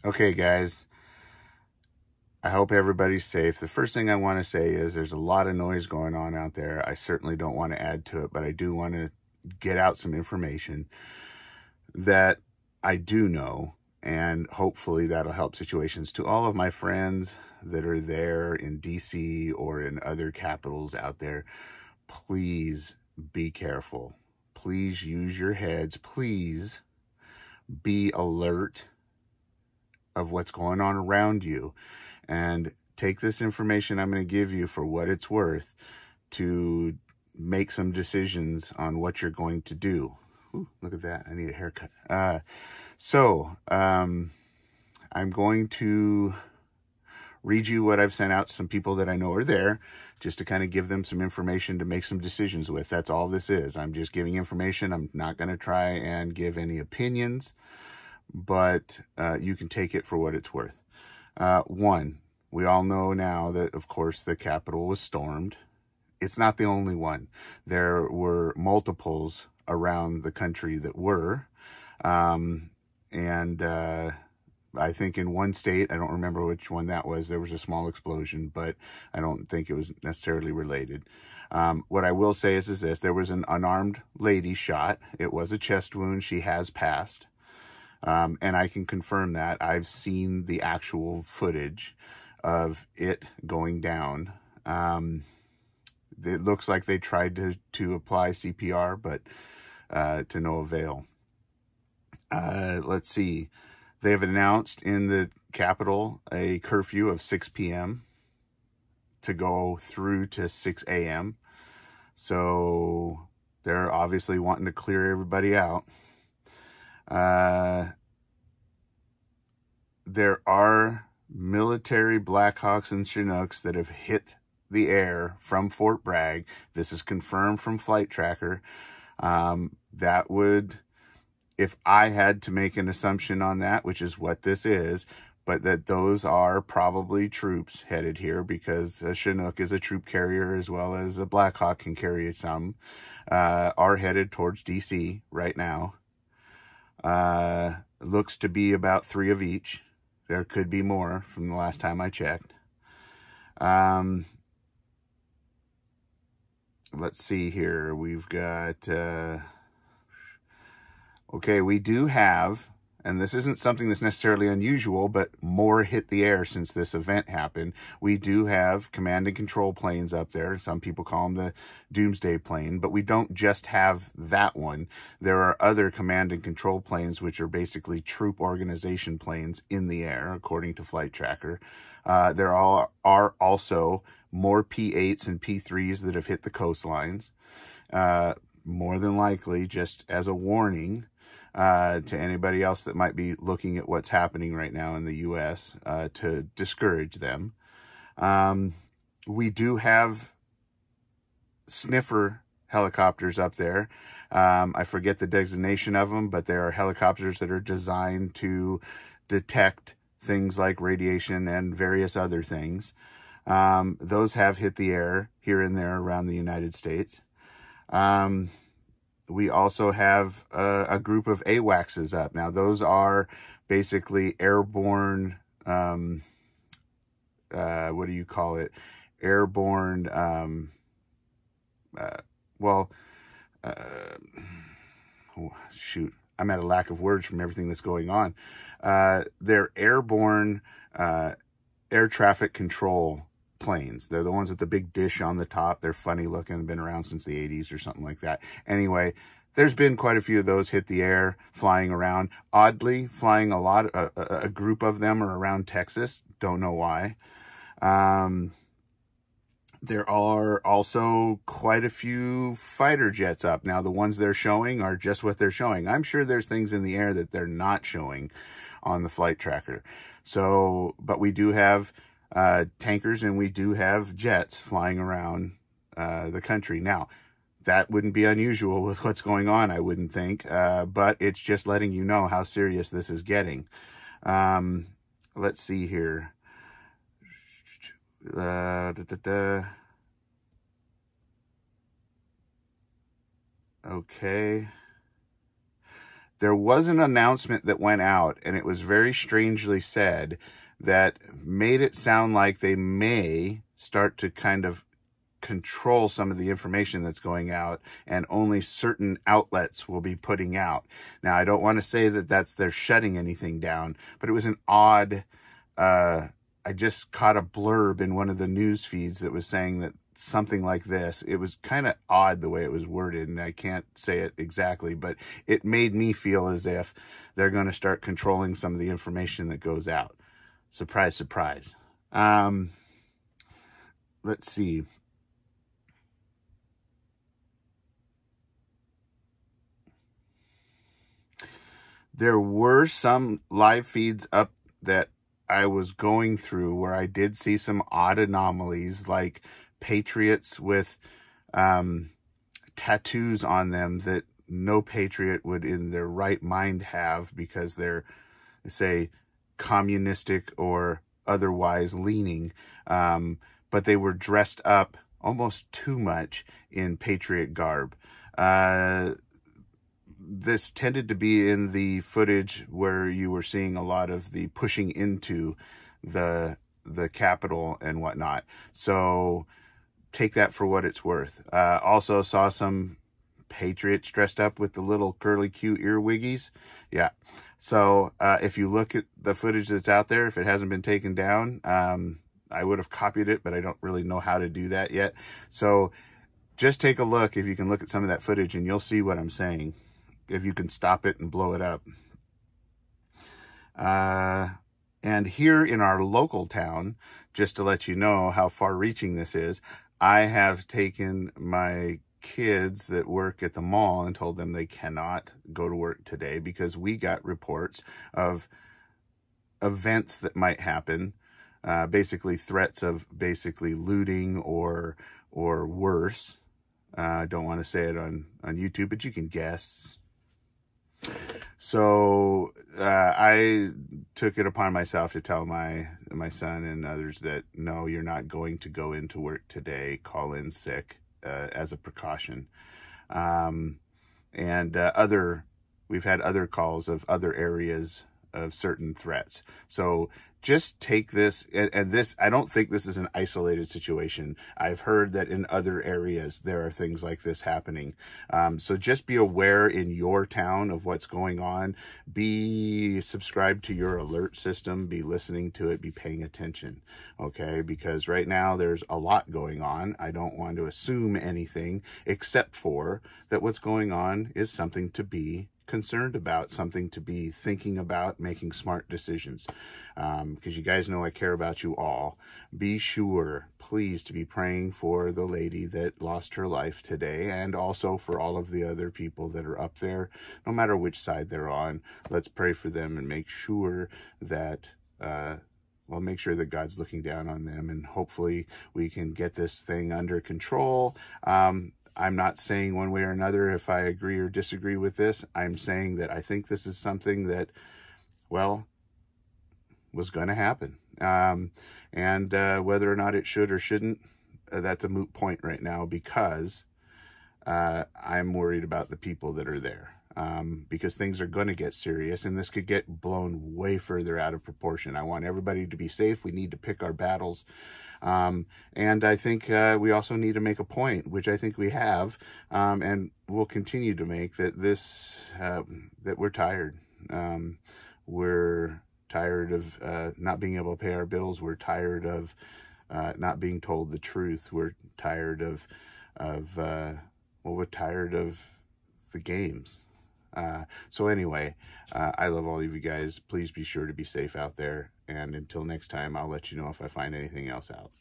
Okay, guys, I hope everybody's safe. The first thing I want to say is there's a lot of noise going on out there. I certainly don't want to add to it, but I do want to get out some information that I do know, and hopefully that'll help situations. To all of my friends that are there in DC or in other capitals out there, please be careful. Please use your heads. Please be alert of what's going on around you, and take this information I'm going to give you for what it's worth to make some decisions on what you're going to do. Ooh, look at that. I need a haircut. I'm going to read you what I've sent out to some people that I know are there, just to kind of give them some information to make some decisions with. That's all this is. I'm just giving information. I'm not going to try and give any opinions, but you can take it for what it's worth. One, we all know now that, of course, the Capitol was stormed. It's not the only one. There were multiples around the country that were. I think in one state, I don't remember which one that was, there was a small explosion, but I don't think it was necessarily related. What I will say is this: there was an unarmed lady shot. It was a chest wound. She has passed. And I can confirm that. I've seen the actual footage of it going down. It looks like they tried to apply CPR, but to no avail. Let's see. They've announced in the Capitol a curfew of 6 p.m. to go through to 6 a.m. So they're obviously wanting to clear everybody out. There are military Blackhawks and Chinooks that have hit the air from Fort Bragg. This is confirmed from Flight Tracker. That would, if I had to make an assumption on that, which is what this is, but that those are probably troops headed here, because a Chinook is a troop carrier as well as a Blackhawk can carry some, are headed towards DC right now. Looks to be about 3 of each. There could be more from the last time I checked. Let's see here. We've got, okay, we do have, and this isn't something that's necessarily unusual, but more hit the air since this event happened. We do have command and control planes up there. Some people call them the Doomsday plane, but we don't just have that one. There are other command and control planes, which are basically troop organization planes in the air, according to Flight Tracker. There are also more P-8s and P-3s that have hit the coastlines. More than likely, just as a warning, to anybody else that might be looking at what's happening right now in the U.S., to discourage them. We do have Sniffer helicopters up there. I forget the designation of them, but there are helicopters that are designed to detect things like radiation and various other things. Those have hit the air here and there around the United States. We also have a group of AWACSs up. Now, those are basically airborne, what do you call it? Airborne, oh, shoot, I'm at a lack of words from everything that's going on. They're airborne air traffic control planes. They're the ones with the big dish on the top. They're funny looking, been around since the 80s or something like that. Anyway, there's been quite a few of those hit the air, flying around. Oddly, flying a lot, a group of them are around Texas. Don't know why. There are also quite a few fighter jets up. Now, the ones they're showing are just what they're showing. I'm sure there's things in the air that they're not showing on the Flight Tracker. So, but we do have tankers, and we do have jets flying around the country. Now, that wouldn't be unusual with what's going on, I wouldn't think, but it's just letting you know how serious this is getting. Let's see here. Okay. there was an announcement that went out, and it was very strangely said, that made it sound like they may start to kind of control some of the information that's going out, and only certain outlets will be putting out. Now, I don't want to say that they're shutting anything down, but it was an odd, I just caught a blurb in one of the news feeds that was saying that something like this. It was kind of odd the way it was worded, and I can't say it exactly, but it made me feel as if they're going to start controlling some of the information that goes out. Surprise, surprise. Let's see. There were some live feeds up that I was going through where I did see some odd anomalies, like patriots with tattoos on them that no patriot would in their right mind have, because they're, say, communistic or otherwise leaning, but they were dressed up almost too much in patriot garb. This tended to be in the footage where you were seeing a lot of the pushing into the Capitol and whatnot. So take that for what it's worth. Also saw some patriots dressed up with the little curly cute ear wiggies. Yeah. So if you look at the footage that's out there, if it hasn't been taken down, I would have copied it, but I don't really know how to do that yet. So just take a look, if you can look at some of that footage, and you'll see what I'm saying, if you can stop it and blow it up. And here in our local town, just to let you know how far-reaching this is, I have taken my kids that work at the mall and told them they cannot go to work today, because we got reports of events that might happen, basically threats of basically looting or worse. I don't want to say it on YouTube, but you can guess. So I took it upon myself to tell my son and others that, no, you're not going to go into work today, call in sick as a precaution. We've had other calls of other areas of certain threats. So just take this, and this, I don't think this is an isolated situation. I've heard that in other areas there are things like this happening. So just be aware in your town of what's going on. Be subscribed to your alert system. Be listening to it. Be paying attention, okay? Because right now there's a lot going on. I don't want to assume anything, except for that what's going on is something to be concerned about, something to be thinking about, making smart decisions. Because you guys know I care about you all. Be sure, please, to be praying for the lady that lost her life today, and also for all of the other people that are up there, no matter which side they're on. Let's pray for them and make sure that make sure that God's looking down on them, and hopefully we can get this thing under control. I'm not saying one way or another if I agree or disagree with this. I'm saying that I think this is something that, well, was going to happen. Whether or not it should or shouldn't, that's a moot point right now, because I'm worried about the people that are there. Because things are going to get serious, and this could get blown way further out of proportion. I want everybody to be safe. We need to pick our battles. And I think we also need to make a point, which I think we have, and we'll continue to make, that that we're tired. We're tired of not being able to pay our bills. We're tired of not being told the truth. We're tired we're tired of the games. So anyway, I love all of you guys. Please be sure to be safe out there. And until next time, I'll let you know if I find anything else out.